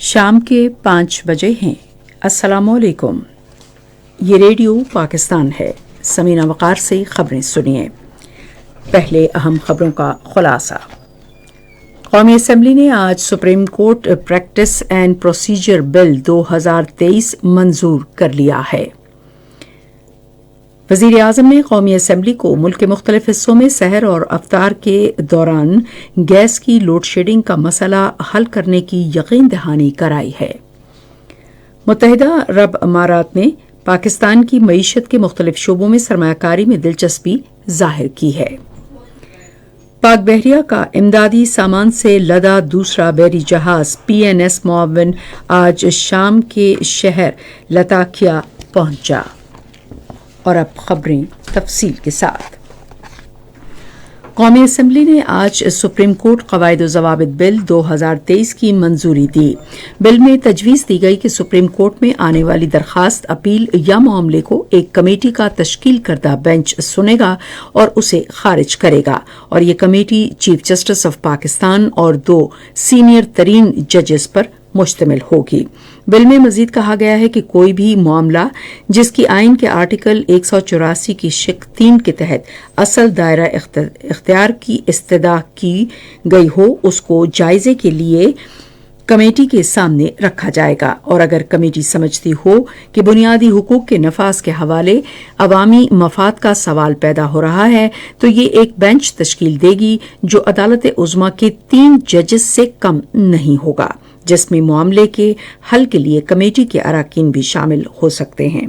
شام کے 5 بجے ہیں۔ السلام علیکم، یہ ریڈیو پاکستان ہے۔ سمینہ وقار سے خبریں سنیے۔ پہلے اہم خبروں کا خلاصہ۔ قومی اسمبلی نے آج Supreme Court Practice and Procedure Bill 2023 منظور کر لیا ہے۔ وزیر اعظم نے قومی اسمبلی کو ملک کے مختلف حصوں میں سحر اور افطار کے دوران گیس کی لوڈ شیڈنگ کا مسئلہ حل کرنے کی یقین دہانی کرائی ہے۔ متحدہ عرب امارات نے پاکستان کی معیشت کے مختلف شعبوں میں سرمایہ کاری میں دلچسپی ظاہر کی ہے۔ پاک بحریہ کا امدادی سامان سے لدا دوسرا بحری جہاز PNS معاون آج شام کے شہر لتاکیا پہنچا۔ اور اب خبریں تفصیل کے ساتھ۔ قومی اسمبلی نے آج سپریم کورٹ قواعد و ضوابط بل 2023 کی منظوری دی۔ بل میں تجویز دی گئی کہ سپریم کورٹ میں آنے والی درخواست، اپیل یا معاملے کو ایک کمیٹی کا تشکیل کردہ بینچ سنے گا اور اسے خارج کرے گا، اور یہ committee chief justice of Pakistan اور 2 سینئر ترین ججز پر مشتمل ہوگی۔ بل میں مزید کہا گیا ہے کہ کوئی بھی معاملہ جس کی آئین کے آرٹیکل 184 کی شق 3 کے تحت اصل دائرہ اختیار کی استدعا کی گئی ہو، اس کو جائزے کے لیے کمیٹی کے سامنے رکھا جائے گا، اور اگر کمیٹی سمجھتی ہو کہ بنیادی حقوق کے نفاذ کے حوالے عوامی مفاد کا سوال پیدا ہو رہا ہے تو یہ ایک بینچ تشکیل دے گی جو عدالت عظمیٰ کے 3 ججز سے کم نہیں ہوگا، جس میں معاملے کے حل کے لیے کمیٹی کے اراکین بھی شامل ہو سکتے ہیں۔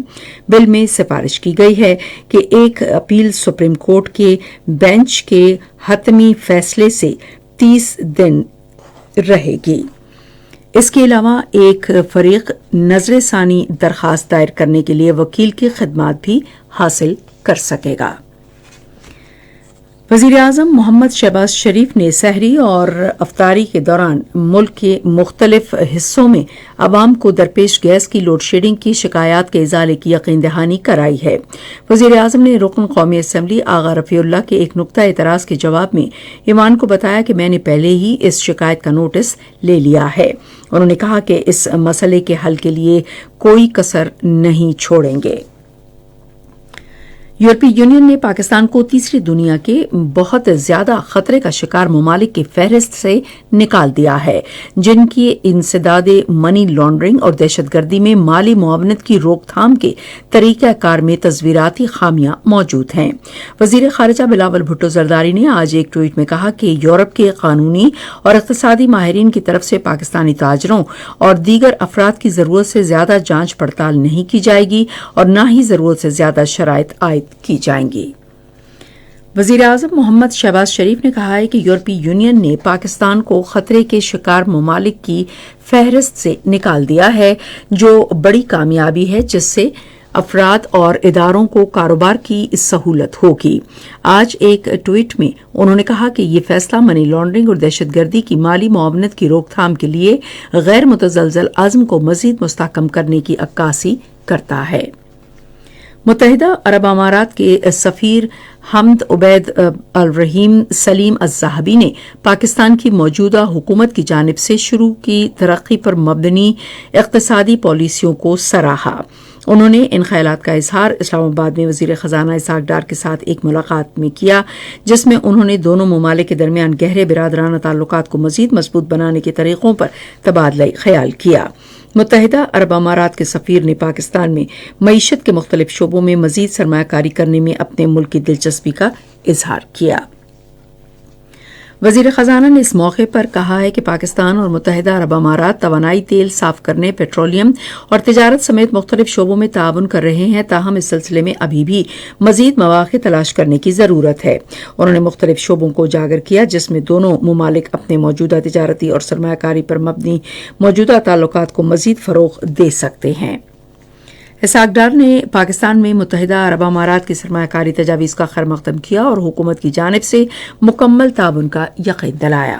بل میں سفارش کی گئی ہے کہ ایک اپیل سپریم کورٹ کے بینچ کے حتمی فیصلے سے 30 دن رہے گی۔ اس کے علاوہ ایک فریق نظر ثانی درخواست دائر کرنے کے لیے وکیل کی خدمات بھی حاصل کر سکے گا۔ وزیر اعظم محمد شہباز شریف نے سحری اور افطاری کے دوران ملک کے مختلف حصوں میں عوام کو درپیش گیس کی لوڈ شیڈنگ کی شکایات کے ازالے کی یقین دہانی کرائی ہے۔ وزیر اعظم نے رکن قومی اسمبلی آغا رفیع اللہ کے ایک نقطہ اعتراض کے جواب میں ایوان کو بتایا کہ میں نے پہلے ہی اس شکایت کا نوٹس لے لیا ہے۔ انہوں نے کہا کہ اس مسئلے کے حل کے لیے کوئی کسر نہیں چھوڑیں گے۔ یورپی یونین نے پاکستان کو تیسری دنیا کے بہت زیادہ خطرے کا شکار ممالک کی فہرست سے نکال دیا ہے، جن کی انسداد منی لانڈرنگ اور دہشت گردی میں مالی معاونت کی روک تھام کے طریقہ کار میں تصویراتی خامیاں موجود ہیں۔ وزیر خارجہ بلاول بھٹو زرداری نے آج ایک ٹویٹ میں کہا کہ یورپ کے قانونی اور اقتصادی ماہرین کی طرف سے پاکستانی تاجروں اور دیگر افراد کی ضرورت سے زیادہ جانچ پڑتال نہیں کی جائے گی اور نہ ہی ضرورت سے زیادہ شرائط عائد کی جائیں گی۔ وزیر اعظم محمد شہباز شریف نے کہا ہے کہ یورپی یونین نے پاکستان کو خطرے کے شکار ممالک کی فہرست سے نکال دیا ہے، جو بڑی کامیابی ہے جس سے افراد اور اداروں کو کاروبار کی سہولت ہوگی۔ آج ایک ٹویٹ میں انہوں نے کہا کہ یہ فیصلہ منی لانڈرنگ اور دہشت گردی کی مالی معاونت کی روک تھام کے لیے غیر متزلزل عزم کو مزید مستحکم کرنے کی عکاسی کرتا ہے۔ متحدہ عرب امارات کے سفیر حمد عبید الرحیم سلیم الذهبی نے پاکستان کی موجودہ حکومت کی جانب سے شروع کی ترقی پر مبنی اقتصادی پالیسیوں کو سراہا۔ انہوں نے ان خیالات کا اظہار اسلام آباد میں وزیر خزانہ اسحاق ڈار کے ساتھ ایک ملاقات میں کیا، جس میں انہوں نے دونوں ممالک کے درمیان گہرے برادرانہ تعلقات کو مزید مضبوط بنانے کے طریقوں پر تبادلہ خیال کیا۔ متحدہ عرب امارات کے سفیر نے پاکستان میں معیشت کے مختلف شعبوں میں مزید سرمایہ کاری کرنے میں اپنے ملک کی دلچسپی کا اظہار کیا۔ وزیر خزانہ نے اس موقع پر کہا ہے کہ پاکستان اور متحدہ عرب امارات توانائی، تیل صاف کرنے، پیٹرولیم اور تجارت سمیت مختلف شعبوں میں تعاون کر رہے ہیں، تاہم اس سلسلے میں ابھی بھی مزید مواقع تلاش کرنے کی ضرورت ہے۔ انہوں نے مختلف شعبوں کو اجاگر کیا جس میں دونوں ممالک اپنے موجودہ تجارتی اور سرمایہ کاری پر مبنی موجودہ تعلقات کو مزید فروغ دے سکتے ہیں۔ اسحاق ڈار نے پاکستان میں متحدہ عرب امارات کی سرمایہ کاری تجاویز کا خیر مقدم کیا اور حکومت کی جانب سے مکمل تعاون کا یقین دلایا۔